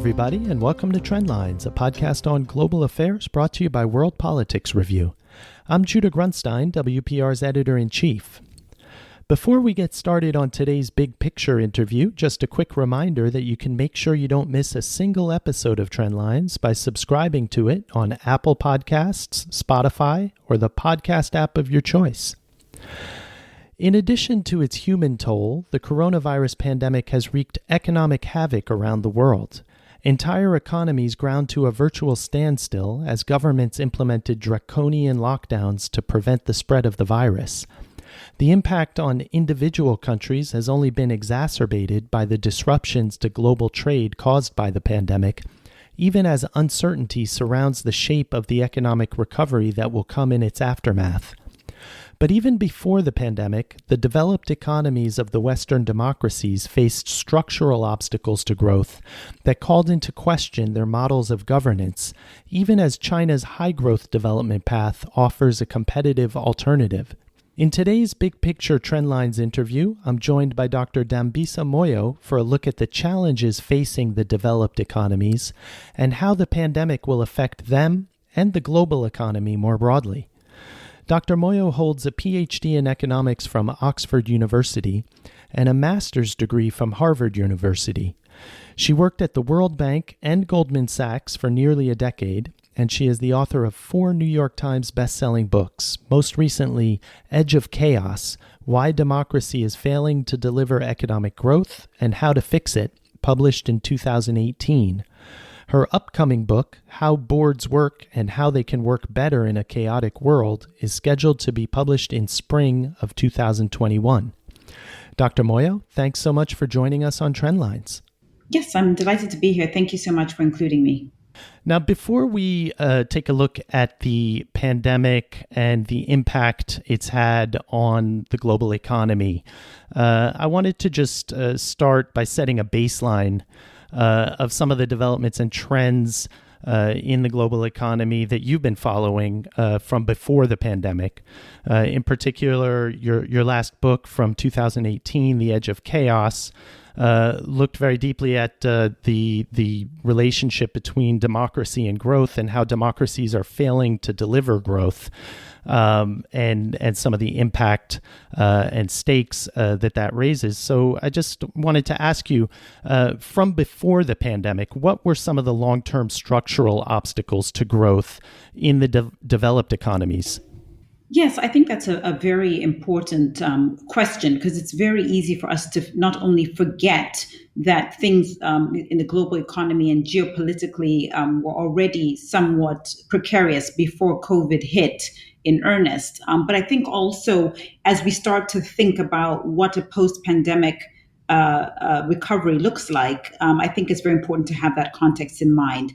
everybody, and welcome to Trendlines, a podcast on global affairs brought to you by World Politics Review. I'm Judah Grunstein, WPR's editor-in-chief. Before we get started on today's big picture interview, just a quick reminder that you can make sure you don't miss a single episode of Trendlines by subscribing to it on Apple Podcasts, Spotify, or the podcast app of your choice. In addition to its human toll, the coronavirus pandemic has wreaked economic havoc around the world. Entire economies ground to a virtual standstill as governments implemented draconian lockdowns to prevent the spread of the virus. The impact on individual countries has only been exacerbated by the disruptions to global trade caused by the pandemic, even as uncertainty surrounds the shape of the economic recovery that will come in its aftermath. But even before the pandemic, the developed economies of the Western democracies faced structural obstacles to growth that called into question their models of governance, even as China's high-growth development path offers a competitive alternative. In today's Big Picture Trendlines interview, I'm joined by Dr. Dambisa Moyo for a look at the challenges facing the developed economies and how the pandemic will affect them and the global economy more broadly. Dr. Moyo holds a Ph.D. in economics from Oxford University and a master's degree from Harvard University. She worked at the World Bank and Goldman Sachs for nearly a decade, and she is the author of 4 New York Times bestselling books, most recently Edge of Chaos, Why Democracy is Failing to Deliver Economic Growth and How to Fix It, published in 2018. Her upcoming book, How Boards Work and How They Can Work Better in a Chaotic World, is scheduled to be published in spring of 2021. Dr. Moyo, thanks so much for joining us on Trendlines. Yes, I'm delighted to be here. Thank you so much for including me. Now, before we take a look at the pandemic and the impact it's had on the global economy, I wanted to just start by setting a baseline of some of the developments and trends in the global economy that you've been following from before the pandemic. In particular, your last book from 2018, The Edge of Chaos, looked very deeply at the relationship between democracy and growth and how democracies are failing to deliver growth, and some of the impact and stakes that raises. So I just wanted to ask you, from before the pandemic, what were some of the long-term structural obstacles to growth in the developed economies? Yes, I think that's a very important question, because it's very easy for us to not only forget that things in the global economy and geopolitically were already somewhat precarious before COVID hit in earnest. But I think also as we start to think about what a post-pandemic recovery looks like, I think it's very important to have that context in mind.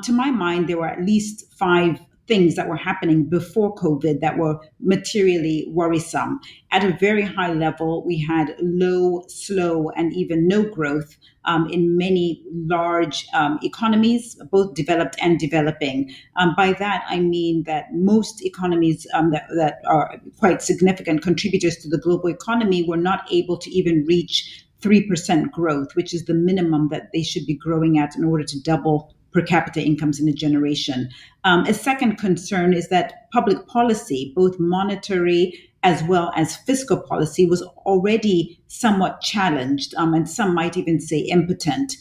To my mind, there were at least 5 things that were happening before COVID that were materially worrisome. At a very high level, we had low, slow, and even no growth in many large economies, both developed and developing. By that, I mean that most economies that are quite significant contributors to the global economy were not able to even reach 3% growth, which is the minimum that they should be growing at in order to double per capita incomes in a generation. A second concern is that public policy, both monetary as well as fiscal policy, was already somewhat challenged, and some might even say impotent.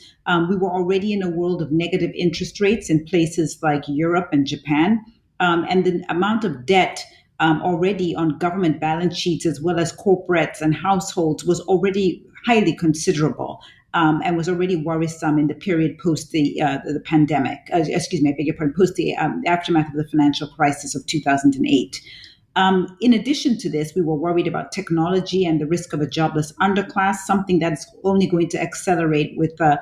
We were already in a world of negative interest rates in places like Europe and Japan, and the amount of debt already on government balance sheets as well as corporates and households was already highly considerable. And was already worrisome in the period post the pandemic. Post the aftermath of the financial crisis of 2008. In addition to this, we were worried about technology and the risk of a jobless underclass, something that's only going to accelerate with the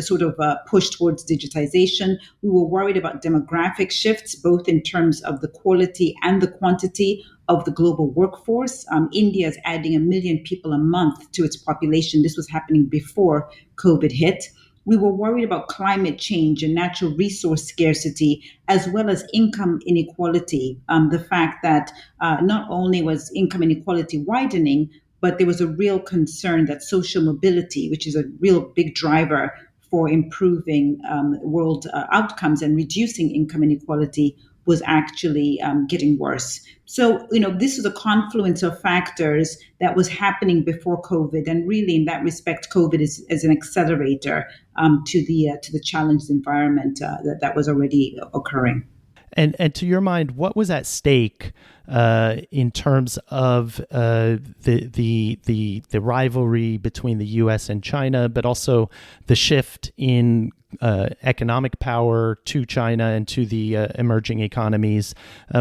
sort of push towards digitization. We were worried about demographic shifts, both in terms of the quality and the quantity of the global workforce. India is adding 1 million people a month to its population. This was happening before COVID hit. We were worried about climate change and natural resource scarcity, as well as income inequality. The fact that not only was income inequality widening, but there was a real concern that social mobility, which is a real big driver for improving world outcomes and reducing income inequality was actually getting worse. So, this was a confluence of factors that was happening before COVID, and really, in that respect, COVID is an accelerator to the challenged environment that was already occurring. And to your mind, what was at stake in terms of the rivalry between the U.S. and China, but also the shift in economic power to China and to the emerging economies?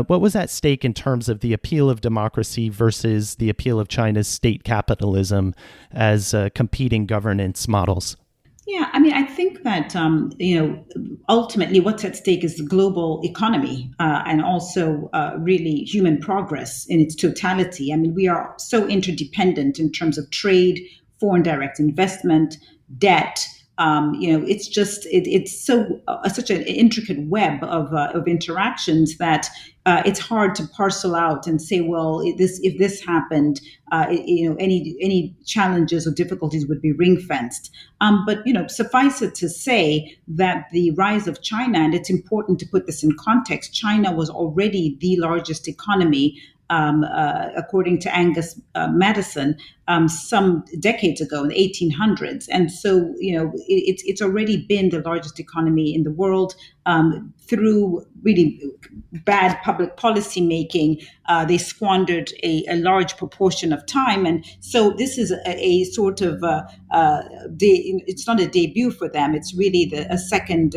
What was at stake in terms of the appeal of democracy versus the appeal of China's state capitalism as competing governance models? Yeah, I think that ultimately what's at stake is the global economy and also really human progress in its totality. We are so interdependent in terms of trade, foreign direct investment, debt. It's just it's so such an intricate web of interactions that it's hard to parcel out and say, well, if this happened, any challenges or difficulties would be ring fenced. But suffice it to say that the rise of China, and it's important to put this in context, China was already the largest economy. According to Angus Madison, some decades ago in the 1800s. And so, it's already been the largest economy in the world through really bad public policy making. They squandered a large proportion of time. And so this is a sort of, it's not a debut for them. It's really a second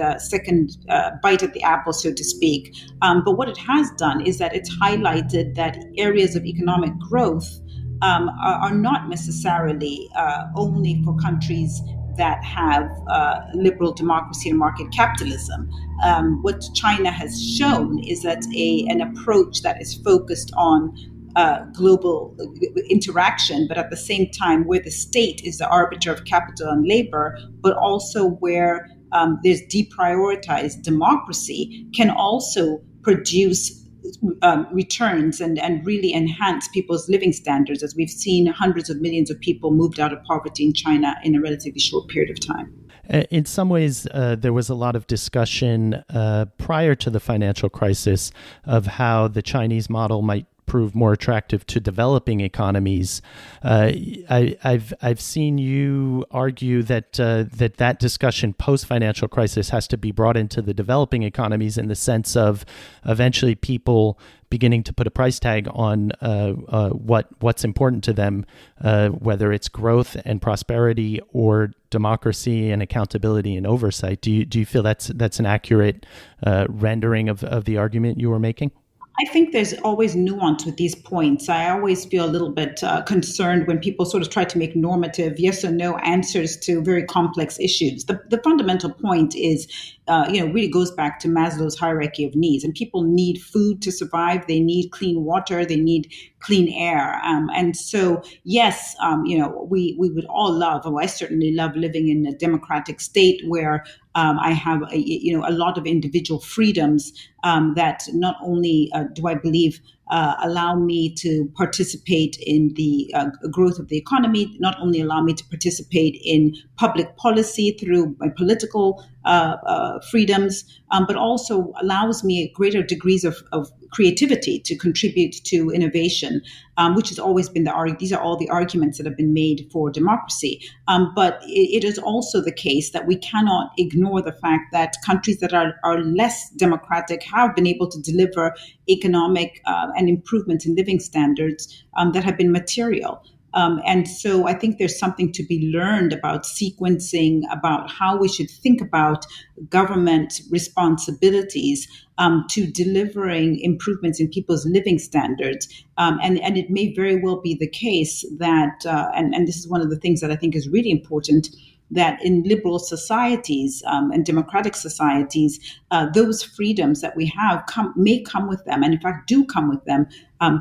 bite at the apple, so to speak. But what it has done is that it's highlighted that areas of economic growth are not necessarily only for countries that have liberal democracy and market capitalism. What China has shown is that an approach that is focused on global interaction, but at the same time where the state is the arbiter of capital and labor, but also where there's deprioritized democracy, can also produce returns and really enhance people's living standards, as we've seen hundreds of millions of people moved out of poverty in China in a relatively short period of time. In some ways, there was a lot of discussion prior to the financial crisis of how the Chinese model might prove more attractive to developing economies. I've seen you argue that that discussion post financial crisis has to be brought into the developing economies in the sense of eventually people beginning to put a price tag on what's important to them, whether it's growth and prosperity or democracy and accountability and oversight. Do you feel that's an accurate rendering of the argument you were making? I think there's always nuance with these points. I always feel a little bit concerned when people sort of try to make normative yes or no answers to very complex issues. The fundamental point is, really goes back to Maslow's hierarchy of needs. And people need food to survive. They need clean water. They need clean air. And so, yes, we would all love, I certainly love living in a democratic state where I have a lot of individual freedoms that not only do I believe allow me to participate in the growth of the economy, not only allow me to participate in public policy through my political freedoms, but also allows me greater degrees of creativity to contribute to innovation, which has always been these are all the arguments that have been made for democracy. But it is also the case that we cannot ignore the fact that countries that are less democratic have been able to deliver economic and improvements in living standards that have been material. And so I think there's something to be learned about sequencing, about how we should think about government responsibilities to delivering improvements in people's living standards. And it may very well be the case that, and this is one of the things that I think is really important, that in liberal societies and democratic societies, those freedoms that we have may come with them, and in fact do come with them,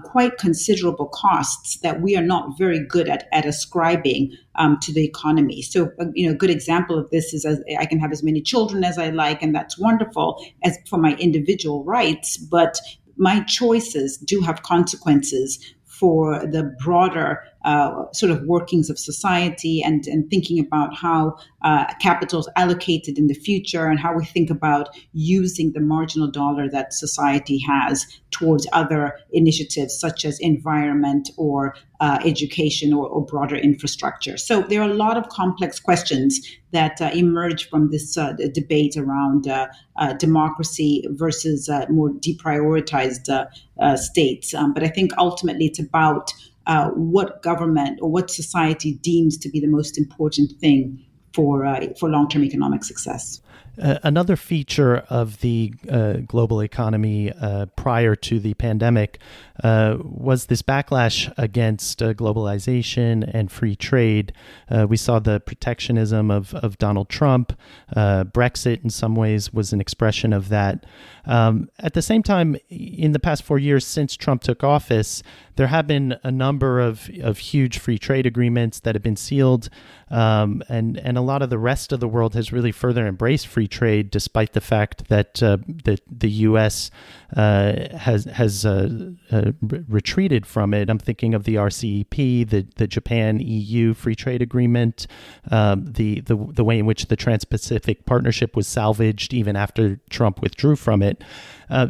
quite considerable costs that we are not very good at ascribing to the economy. So, a good example of this is I can have as many children as I like, and that's wonderful as for my individual rights, but my choices do have consequences for the broader sort of workings of society and thinking about how capital is allocated in the future and how we think about using the marginal dollar that society has towards other initiatives such as environment or education or broader infrastructure. So there are a lot of complex questions that emerge from this debate around democracy versus more deprioritized states. But I think ultimately it's about what government or what society deems to be the most important thing for long-term economic success. Another feature of the global economy prior to the pandemic was this backlash against globalization and free trade. We saw the protectionism of Donald Trump. Brexit, in some ways, was an expression of that. At the same time, in the past 4 years since Trump took office, there have been a number of huge free trade agreements that have been sealed, and a lot of the rest of the world has really further embraced free trade, despite the fact that the U.S. has retreated from it. I'm thinking of the RCEP, the Japan-EU free trade agreement, the way in which the Trans-Pacific Partnership was salvaged even after Trump withdrew from it.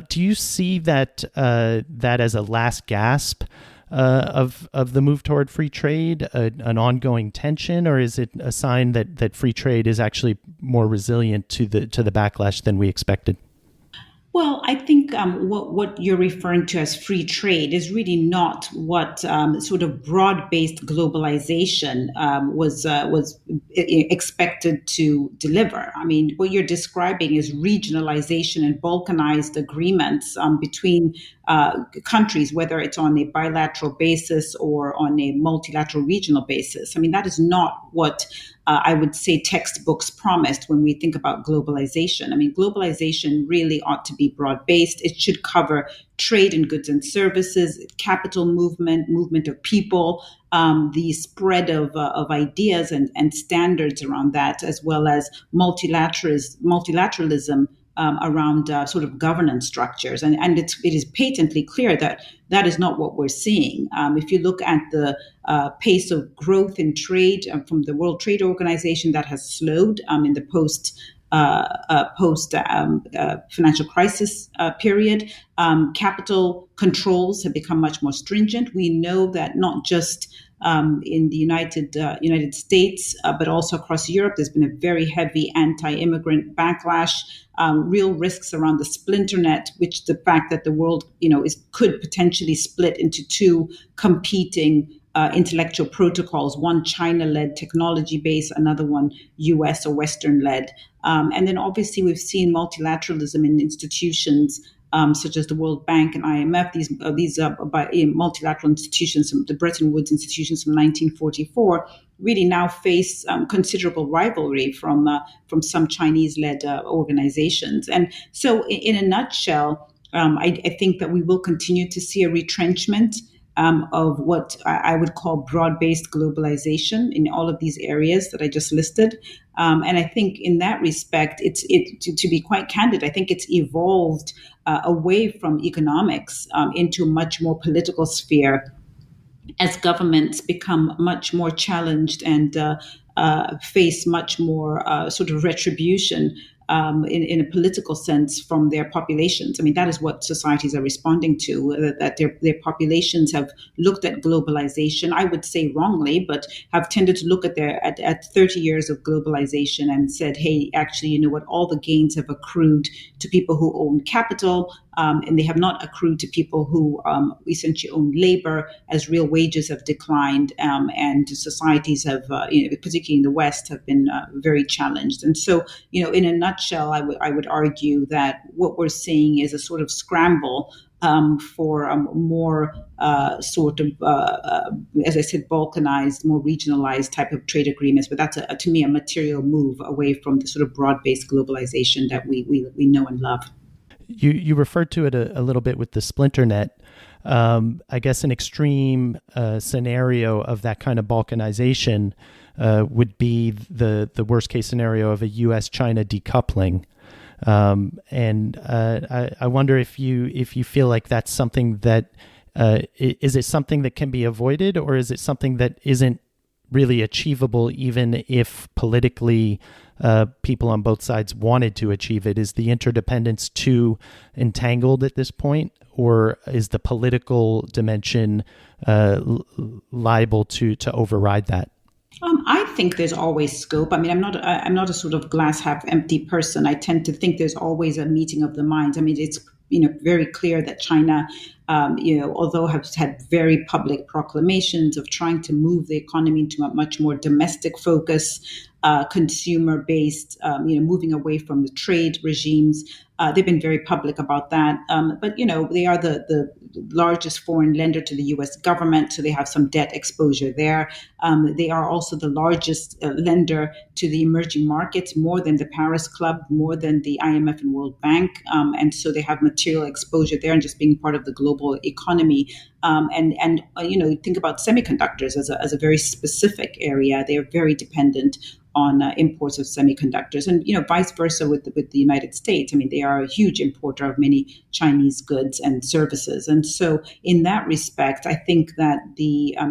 Do you see that as a last gasp of the move toward free trade, an ongoing tension, or is it a sign that free trade is actually more resilient to the backlash than we expected? Well, I think what you're referring to as free trade is really not what sort of broad-based globalization was expected to deliver. I mean, what you're describing is regionalization and balkanized agreements between countries, whether it's on a bilateral basis or on a multilateral regional basis. I mean, that is not what I would say textbooks promised when we think about globalization. I mean, globalization really ought to be broad-based. It should cover trade in goods and services, capital movement of people, the spread of ideas and standards around that, as well as multilateralism around sort of governance structures. And it is patently clear that that is not what we're seeing. If you look at the pace of growth in trade from the World Trade Organization, that has slowed in the post financial crisis period. Capital controls have become much more stringent. We know that not just in the United States, but also across Europe, there's been a very heavy anti-immigrant backlash. Real risks around the splinter net, which the fact that the world, could potentially split into two competing intellectual protocols, one China-led technology base, another one US or Western-led. And then obviously we've seen multilateralism in institutions such as the World Bank and IMF, these multilateral institutions, the Bretton Woods institutions from 1944, really now face considerable rivalry from some Chinese-led organizations. And so in a nutshell, I think that we will continue to see a retrenchment of what I would call broad-based globalization in all of these areas that I just listed. And I think in that respect, to be quite candid, I think it's evolved away from economics into a much more political sphere as governments become much more challenged and face much more sort of retribution in a political sense from their populations. I mean, that is what societies are responding to, that their populations have looked at globalization, I would say wrongly, but have tended to look at 30 years of globalization and said, hey, actually, you know what, all the gains have accrued to people who own capital, and they have not accrued to people who essentially own labor, as real wages have declined, and societies have, particularly in the West, have been very challenged. And so, in a nutshell, I would argue that what we're seeing is a sort of scramble for more sort of, as I said, balkanized, more regionalized type of trade agreements. But that's, to me, a material move away from the sort of broad-based globalization that we know and love. You referred to it a little bit with the splinter net. I guess an extreme scenario of that kind of balkanization would be the worst case scenario of a U.S.-China decoupling. And I wonder if you feel like that's something that Is it something that can be avoided, or is it something that isn't really achievable, even if politically people on both sides wanted to achieve it? Is the interdependence too entangled at this point, or is the political dimension liable to override that? I think there's always scope. I mean, I'm not a sort of glass half empty person. I tend to think there's always a meeting of the minds. I mean, it's very clear that China, although has had very public proclamations of trying to move the economy into a much more domestic focus, consumer based, moving away from the trade regimes. They've been very public about that. But they are the largest foreign lender to the U.S. government, so they have some debt exposure there. They are also the largest lender to the emerging markets, more than the Paris Club, more than the IMF and World Bank. And so they have material exposure there, and just being part of the global economy. Think about semiconductors as a very specific area. They are very dependent on imports of semiconductors, and vice versa with the United States. I mean, they are a huge importer of many Chinese goods and services, and so in that respect, I think that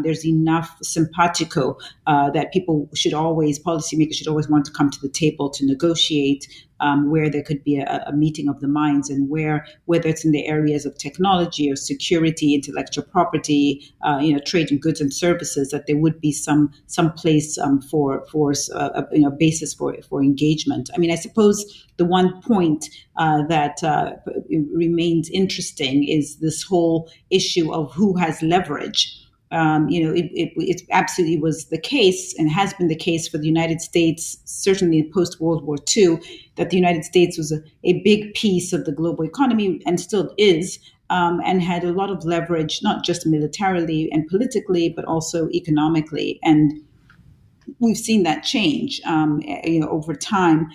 there's enough simpatico that policymakers should always want to come to the table to negotiate. Where there could be a meeting of the minds, and whether it's in the areas of technology or security, intellectual property, trade in goods and services, that there would be some place for basis for engagement. I mean, I suppose the one point that remains interesting is this whole issue of who has leverage. It absolutely was the case, and has been the case for the United States, certainly post World War II, that the United States was a big piece of the global economy, and still is, and had a lot of leverage, not just militarily and politically, but also economically. And we've seen that change, over time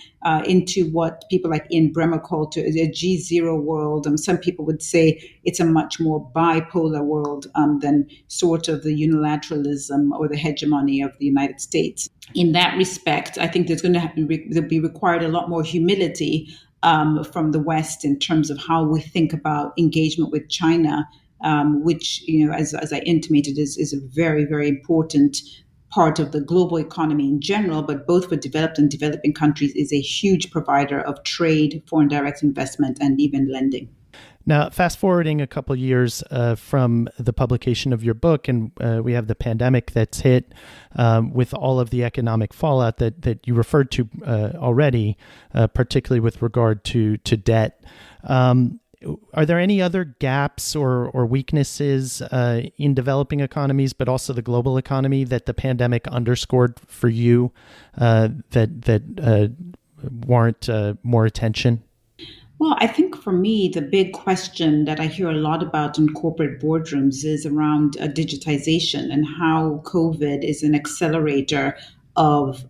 into what people like Ian Bremmer called a G0 world. Some people would say it's a much more bipolar world than sort of the unilateralism or the hegemony of the United States. In that respect, I think there'll be required a lot more humility from the West in terms of how we think about engagement with China, which, as I intimated, is a very, very important part of the global economy in general, but both for developed and developing countries, is a huge provider of trade, foreign direct investment, and even lending. Now, fast forwarding a couple of years from the publication of your book, and we have the pandemic that's hit with all of the economic fallout that you referred to already, particularly with regard to debt. Are there any other gaps or weaknesses in developing economies, but also the global economy, that the pandemic underscored for you that warrant more attention? Well, I think for me, the big question that I hear a lot about in corporate boardrooms is around digitization, and how COVID is an accelerator of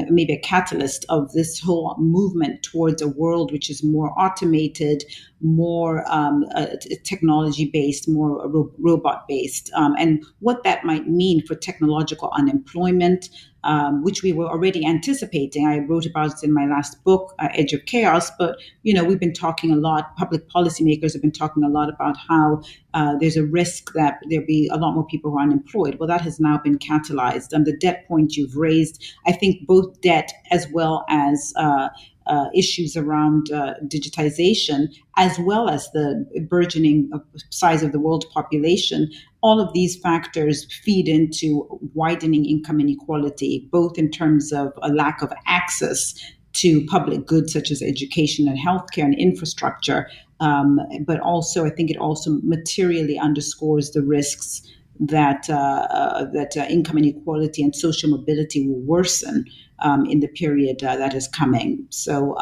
maybe a catalyst of this whole movement towards a world which is more automated, more technology based, more robot based, and what that might mean for technological unemployment, which we were already anticipating. I wrote about it in my last book, Edge of Chaos. But we've been talking a lot. Public policymakers have been talking a lot about how there's a risk that there'll be a lot more people who are unemployed. Well, that has now been catalyzed. And the debt point you've raised, I think both debt as well as issues around digitization, as well as the burgeoning size of the world population, all of these factors feed into widening income inequality, both in terms of a lack of access to public goods such as education and healthcare and infrastructure, but also I think it also materially underscores the risks that income inequality and social mobility will worsen in the period that is coming. So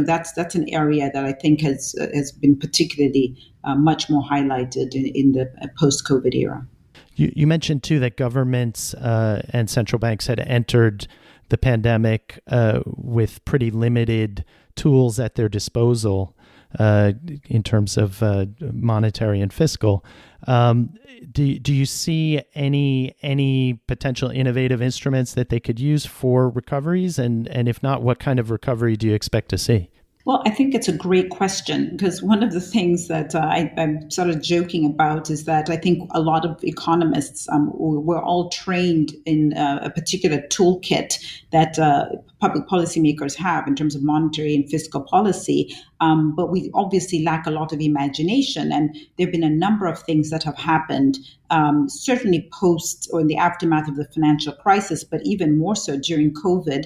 that's an area that I think has been particularly much more highlighted in the post-COVID era. You mentioned too that governments and central banks had entered the pandemic with pretty limited tools at their disposal in terms of monetary and fiscal. Do you see any potential innovative instruments that they could use for recoveries? And if not, what kind of recovery do you expect to see? Well, I think it's a great question because one of the things that I'm sort of joking about is that I think a lot of economists were all trained in a particular toolkit that public policymakers have in terms of monetary and fiscal policy. But we obviously lack a lot of imagination. And there have been a number of things that have happened, certainly post or in the aftermath of the financial crisis, but even more so during COVID,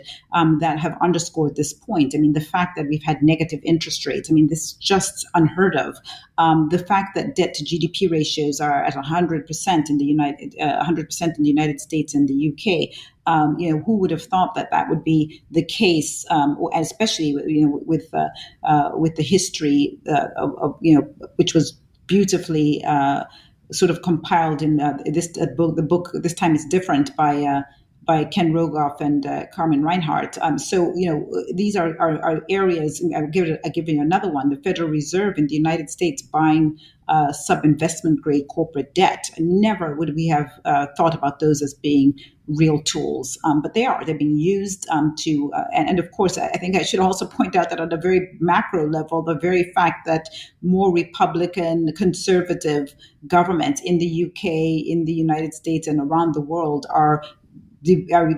that have underscored this point. I mean, the fact that we've had negative interest rates, I mean, this is just unheard of. The fact that debt to GDP ratios are at 100% in the 100% in the United States and the UK. Who would have thought that that would be the case, especially with the history of which was beautifully sort of compiled in this book. The book this time is different by Ken Rogoff and Carmen Reinhardt. These are areas. I'll give you another one. The Federal Reserve in the United States buying sub-investment grade corporate debt. Never would we have thought about those as being real tools, but they are. They're being used and of course, I think I should also point out that on a very macro level, the very fact that more Republican, conservative governments in the UK, in the United States, and around the world are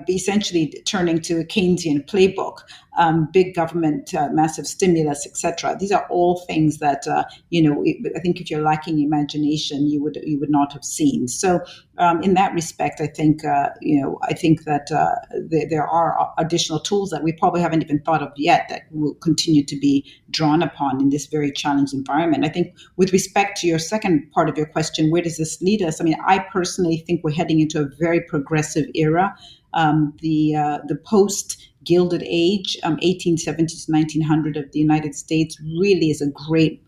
essentially turning to a Keynesian playbook, big government, massive stimulus, etc. These are all things that I think if you're lacking imagination, you would not have seen. So in that respect, I think that there are additional tools that we probably haven't even thought of yet that will continue to be drawn upon in this very challenged environment. I think with respect to your second part of your question, where does this lead us? I mean, I personally think we're heading into a very progressive era. The post Gilded Age, 1870 to 1900 of the United States, really is a great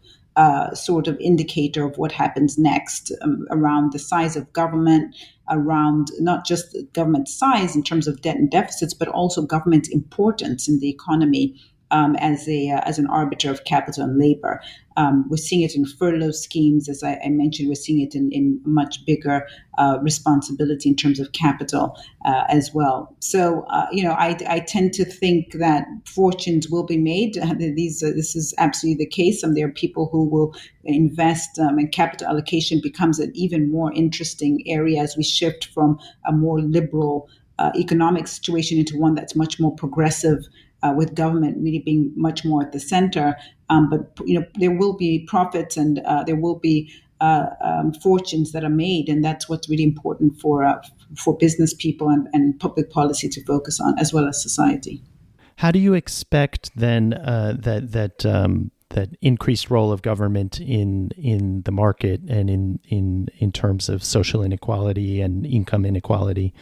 sort of indicator of what happens next, around the size of government, around not just government size in terms of debt and deficits, but also government's importance in the economy. As an arbiter of capital and labor. We're seeing it in furlough schemes, as I mentioned. We're seeing it in much bigger responsibility in terms of capital as well. So, I tend to think that fortunes will be made. This is absolutely the case. There are people who will invest, and capital allocation becomes an even more interesting area as we shift from a more liberal economic situation into one that's much more progressive, with government really being much more at the center. But there will be profits and there will be fortunes that are made, and that's what's really important for business people and public policy to focus on, as well as society. How do you expect then that increased role of government in the market and in terms of social inequality and income inequality?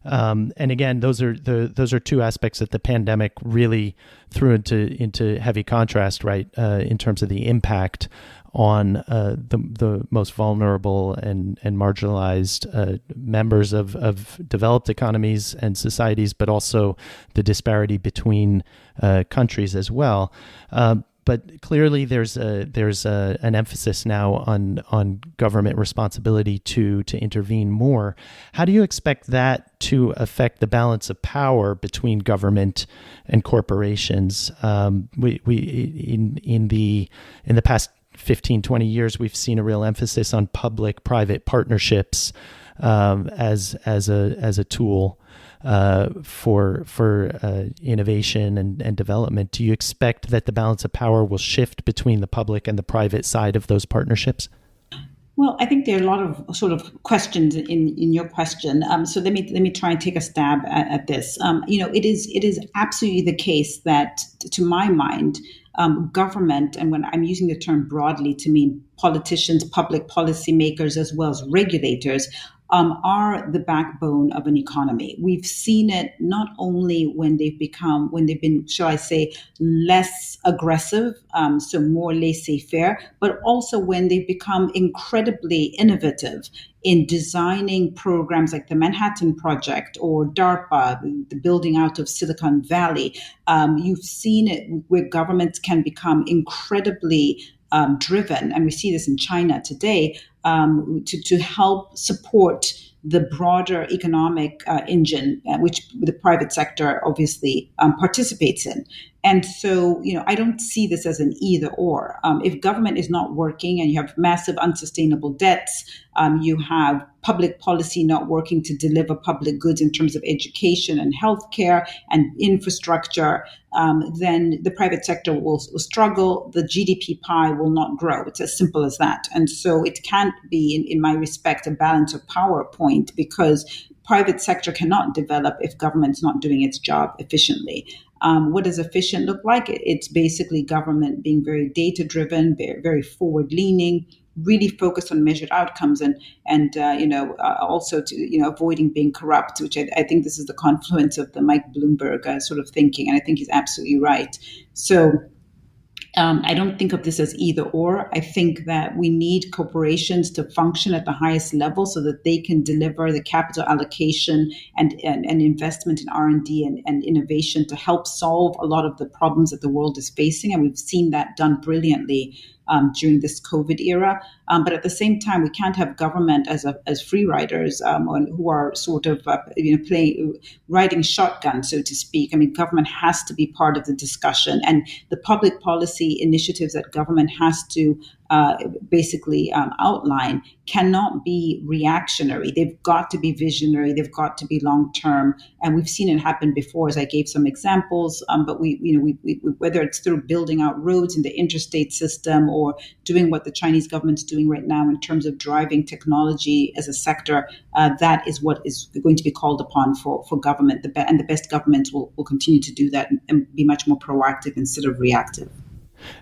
And again, those are two aspects that the pandemic really threw into heavy contrast, right? In terms of the impact on the most vulnerable and marginalized members of developed economies and societies, but also the disparity between countries as well. But clearly, there's an emphasis now on government responsibility to intervene more. How do you expect that to affect the balance of power between government and corporations? In the past 15, 20 years, we've seen a real emphasis on public-private partnerships as a tool for innovation and development. Do you expect that the balance of power will shift between the public and the private side of those partnerships? Well, I think there are a lot of sort of questions in your question. So let me try and take a stab at this. It is absolutely the case that, to my mind, government, and when I'm using the term broadly to mean politicians, public policymakers, as well as regulators, are the backbone of an economy. We've seen it not only when they've been, shall I say, less aggressive, so more laissez-faire, but also when they've become incredibly innovative in designing programs like the Manhattan Project or DARPA, the building out of Silicon Valley. You've seen it where governments can become incredibly driven, and we see this in China today, to help support the broader economic engine, which the private sector obviously participates in. And so, I don't see this as an either or. If government is not working and you have massive unsustainable debts, you have public policy not working to deliver public goods in terms of education and healthcare and infrastructure, then the private sector will struggle. The GDP pie will not grow. It's as simple as that. And so it can't be, in my respect, a balance of power point, because private sector cannot develop if government's not doing its job efficiently. What does efficient look like? It's basically government being very data driven, very forward leaning, really focused on measured outcomes, and also to avoiding being corrupt, which I think this is the confluence of the Mike Bloomberg sort of thinking, and I think he's absolutely right. So I don't think of this as either or. I think that we need corporations to function at the highest level so that they can deliver the capital allocation and investment in R&D and innovation to help solve a lot of the problems that the world is facing. And we've seen that done brilliantly during this COVID era. But at the same time, we can't have government as free riders who are sort of riding shotgun, so to speak. I mean, government has to be part of the discussion, and the public policy initiatives that government has to basically outline cannot be reactionary. They've got to be visionary. They've got to be long term, and we've seen it happen before, as I gave some examples. But we whether it's through building out roads in the interstate system or doing what the Chinese government's doing right now in terms of driving technology as a sector, that is what is going to be called upon for government. And the best governments will continue to do that and be much more proactive instead of reactive.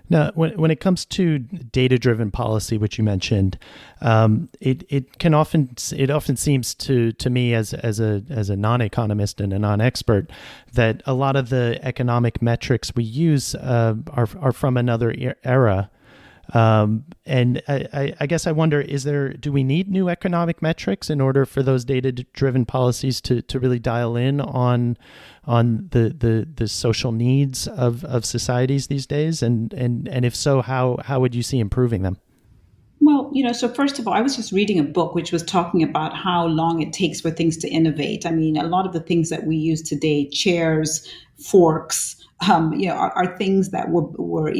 Now, when it comes to data-driven policy, which you mentioned, it often seems to me as a non-economist and a non-expert that a lot of the economic metrics we use are from another era. And I guess I wonder, do we need new economic metrics in order for those data-driven policies to really dial in on the social needs of societies these days? And if so, how would you see improving them? Well, so first of all, I was just reading a book which was talking about how long it takes for things to innovate. I mean, a lot of the things that we use today, chairs, forks, are things that were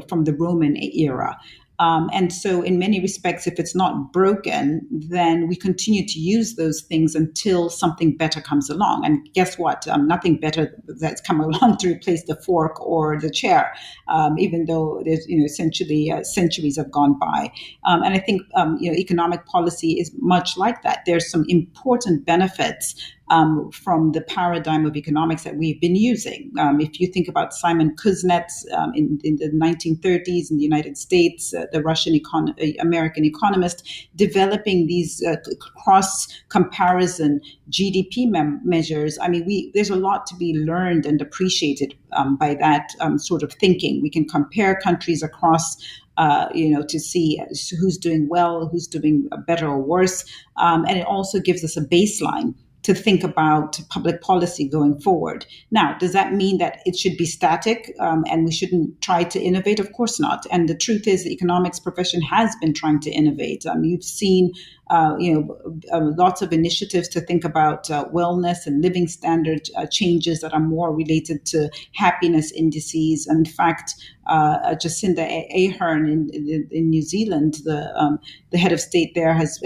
from the Roman era. And so in many respects, if it's not broken, then we continue to use those things until something better comes along. And guess what? Nothing better that's come along to replace the fork or the chair, even though there's, essentially centuries have gone by. And I think, economic policy is much like that. There's some important benefits from the paradigm of economics that we've been using. If you think about Simon Kuznets in the 1930s in the United States, the Russian-American economist, developing these cross-comparison GDP measures. I mean, there's a lot to be learned and appreciated by that sort of thinking. We can compare countries across to see who's doing well, who's doing better or worse. And it also gives us a baseline to think about public policy going forward. Now, does that mean that it should be static and we shouldn't try to innovate? Of course not. And the truth is the economics profession has been trying to innovate. You've seen lots of initiatives to think about wellness and living standard changes that are more related to happiness indices. And in fact, Jacinda Ardern in New Zealand, the head of state there, has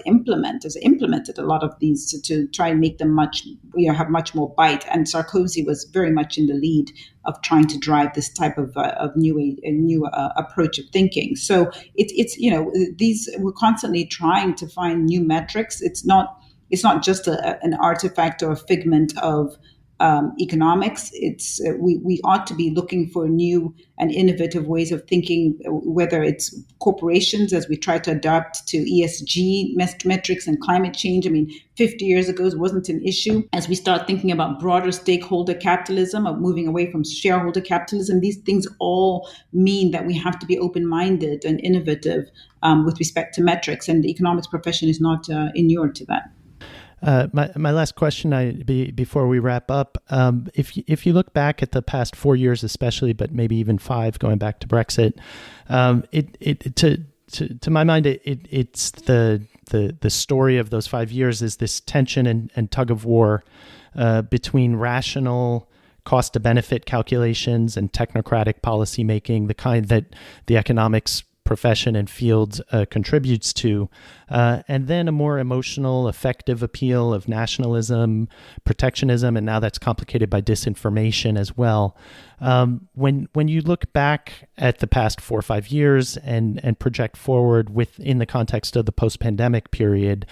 implemented a lot of these to try and make them have much more bite. And Sarkozy was very much in the lead of trying to drive this type of new approach of thinking. So we're constantly trying to find new metrics. It's not just an artifact or a figment of economics. It's we ought to be looking for new and innovative ways of thinking, whether it's corporations as we try to adapt to ESG metrics and climate change. I mean, 50 years ago it wasn't an issue. As we start thinking about broader stakeholder capitalism, of moving away from shareholder capitalism, these things all mean that we have to be open-minded and innovative with respect to metrics, and the economics profession is not inured to that. My last question before we wrap up, if you look back at the past 4 years especially, but maybe even 5 going back to Brexit, to my mind, it's the story of those 5 years is this tension and tug of war between rational cost to benefit calculations and technocratic policymaking, the kind that the economics profession and field contributes to, and then a more emotional, effective appeal of nationalism, protectionism, and now that's complicated by disinformation as well. When you look back at the past 4 or 5 years and project forward within the context of the post-pandemic period,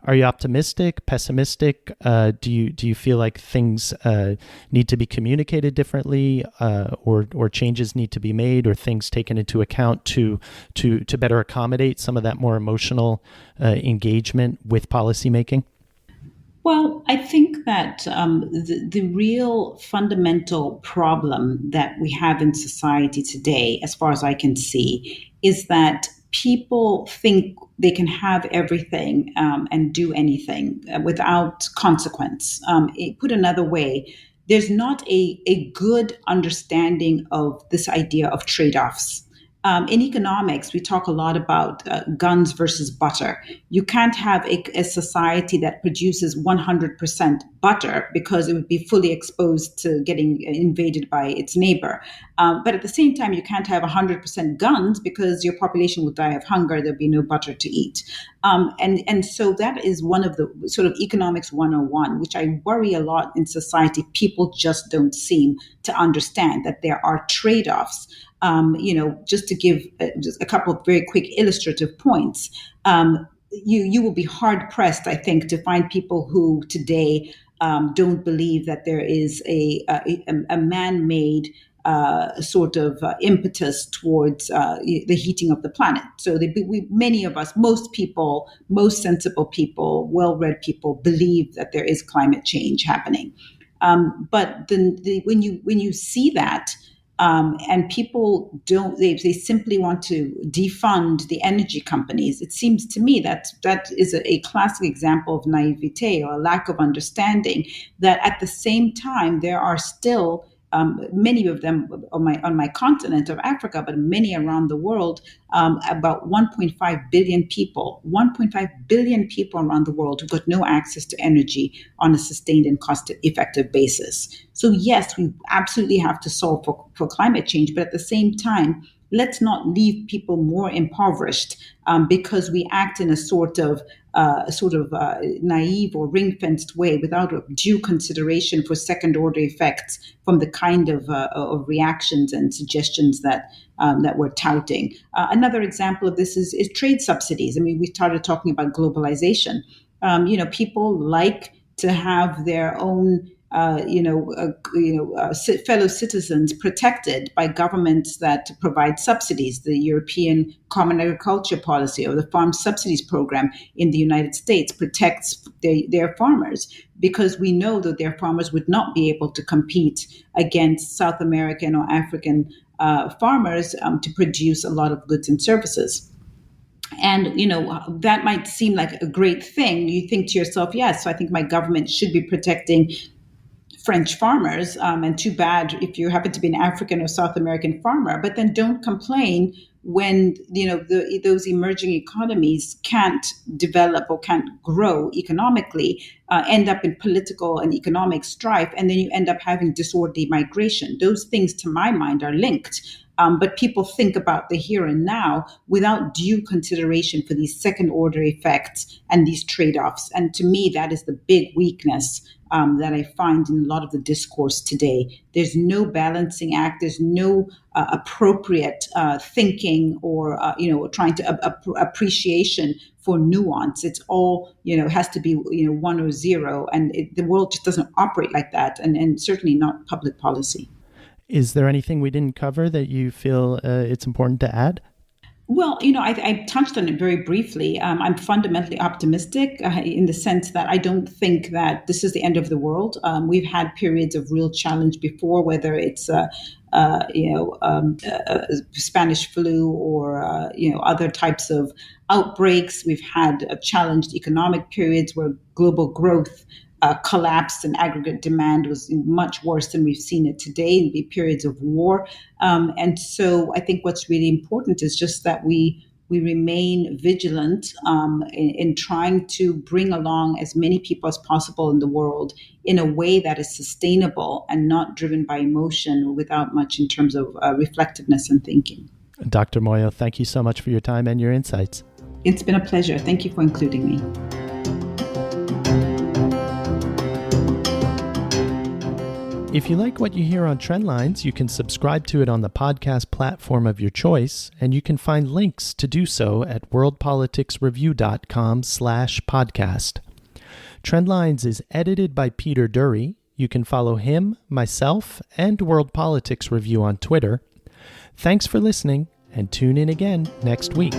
are you optimistic, pessimistic? Do you feel like things need to be communicated differently, or changes need to be made, or things taken into account to better accommodate some of that more emotional engagement with policymaking? Well, I think that the real fundamental problem that we have in society today, as far as I can see, is that people think they can have everything and do anything without consequence. Put another way, there's not a good understanding of this idea of trade-offs. In economics, we talk a lot about guns versus butter. You can't have a society that produces 100% butter because it would be fully exposed to getting invaded by its neighbor. But at the same time, you can't have 100% guns because your population would die of hunger. There'd be no butter to eat. And so that is one of the sort of economics 101, which I worry a lot in society. People just don't seem to understand that there are trade-offs. Just to give just a couple of very quick illustrative points, you will be hard pressed, I think, to find people who today don't believe that there is a man-made sort of impetus towards the heating of the planet. So many of us, most people, most sensible people, well-read people, believe that there is climate change happening. But when you see that. And people they simply want to defund the energy companies. It seems to me that is a classic example of naivete or a lack of understanding, that at the same time, there are still many of them on my continent of Africa, but many around the world, about 1.5 billion people around the world who've got no access to energy on a sustained and cost-effective basis. So yes, we absolutely have to solve for climate change, but at the same time, let's not leave people more impoverished because we act in a sort of naive or ring-fenced way without due consideration for second-order effects from the kind of reactions and suggestions that we're touting. Another example of this is trade subsidies. I mean, we started talking about globalization. People like to have their own fellow citizens protected by governments that provide subsidies. The European Common Agriculture Policy or the Farm Subsidies Program in the United States protects their farmers, because we know that their farmers would not be able to compete against South American or African farmers to produce a lot of goods and services. And, that might seem like a great thing. You think to yourself, yes, so I think my government should be protecting French farmers, and too bad if you happen to be an African or South American farmer. But then don't complain when those emerging economies can't develop or can't grow economically, end up in political and economic strife, and then you end up having disorderly migration. Those things, to my mind, are linked. But people think about the here and now without due consideration for these second-order effects and these trade-offs. And to me, that is the big weakness that I find in a lot of the discourse today. There's no balancing act. There's no appropriate thinking or trying to appreciation for nuance. It's all has to be 1 or 0, and the world just doesn't operate like that, and certainly not public policy. Is there anything we didn't cover that you feel it's important to add? Well, I touched on it very briefly. I'm fundamentally optimistic in the sense that I don't think that this is the end of the world. We've had periods of real challenge before, whether it's Spanish flu or other types of outbreaks. We've had challenged economic periods where global growth collapsed and aggregate demand was much worse than we've seen it today in periods of war. And so I think what's really important is just that we we remain vigilant in trying to bring along as many people as possible in the world in a way that is sustainable and not driven by emotion or without much in terms of reflectiveness and thinking. Dr. Moyo, thank you so much for your time and your insights. It's been a pleasure. Thank you for including me. If you like what you hear on Trendlines, you can subscribe to it on the podcast platform of your choice, and you can find links to do so at worldpoliticsreview.com/podcast. Trendlines is edited by Peter Dury. You can follow him, myself, and World Politics Review on Twitter. Thanks for listening, and tune in again next week.